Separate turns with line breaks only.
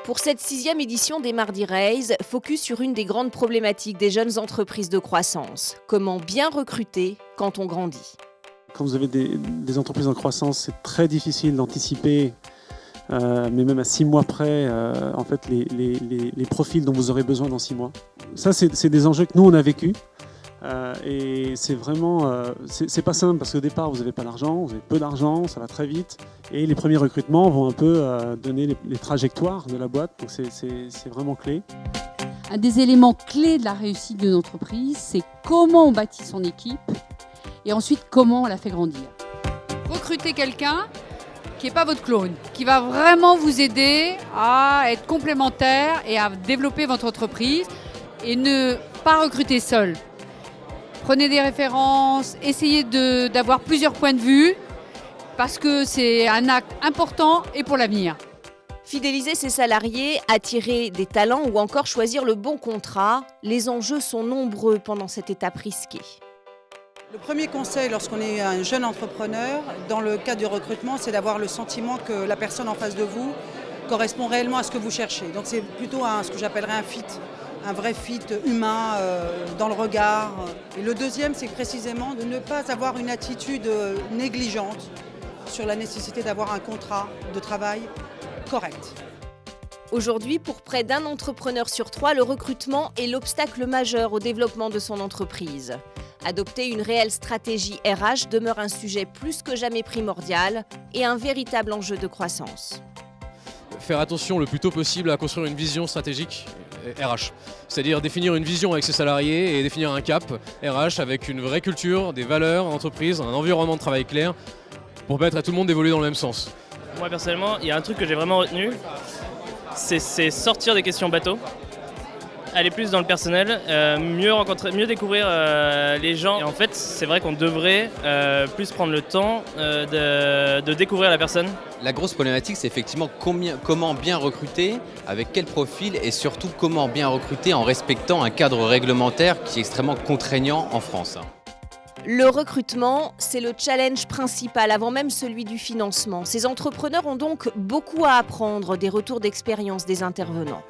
Pour cette 6e édition des Mardi Raise, focus sur une des grandes problématiques des jeunes entreprises de croissance. Comment bien recruter quand on grandit?
Quand vous avez des entreprises en croissance, c'est très difficile d'anticiper, mais même à 6 mois près, en fait, les profils dont vous aurez besoin dans 6 mois. Ça, c'est des enjeux que nous, on a vécu. Et c'est vraiment, c'est pas simple parce qu'au départ, vous n'avez pas d'argent, vous avez peu d'argent, ça va très vite. Et les premiers recrutements vont un peu donner les trajectoires de la boîte, donc c'est vraiment clé.
Un des éléments clés de la réussite d'une entreprise, c'est comment on bâtit son équipe et ensuite comment on la fait grandir.
Recrutez quelqu'un qui n'est pas votre clone, qui va vraiment vous aider à être complémentaire et à développer votre entreprise et ne pas recruter seul. Prenez des références, essayez d'avoir plusieurs points de vue parce que c'est un acte important et pour l'avenir.
Fidéliser ses salariés, attirer des talents ou encore choisir le bon contrat, les enjeux sont nombreux pendant cette étape risquée.
Le premier conseil lorsqu'on est un jeune entrepreneur, dans le cadre du recrutement, c'est d'avoir le sentiment que la personne en face de vous correspond réellement à ce que vous cherchez. Donc c'est plutôt ce que j'appellerais un fit, un vrai fit humain dans le regard. Et le deuxième, c'est précisément de ne pas avoir une attitude négligente sur la nécessité d'avoir un contrat de travail correct.
Aujourd'hui, pour près d'un entrepreneur sur 3, le recrutement est l'obstacle majeur au développement de son entreprise. Adopter une réelle stratégie RH demeure un sujet plus que jamais primordial et un véritable enjeu de croissance.
Faire attention le plus tôt possible à construire une vision stratégique RH. C'est-à-dire définir une vision avec ses salariés et définir un cap RH avec une vraie culture, des valeurs en entreprise, un environnement de travail clair pour permettre à tout le monde d'évoluer dans le même sens.
Moi personnellement, il y a un truc que j'ai vraiment retenu, c'est sortir des questions bateau, aller plus dans le personnel, mieux rencontrer, mieux découvrir les gens. Et en fait, c'est vrai qu'on devrait plus prendre le temps de découvrir la personne.
La grosse problématique, c'est effectivement comment bien recruter, avec quel profil et surtout comment bien recruter en respectant un cadre réglementaire qui est extrêmement contraignant en France.
Le recrutement, c'est le challenge principal avant même celui du financement. Ces entrepreneurs ont donc beaucoup à apprendre des retours d'expérience des intervenants.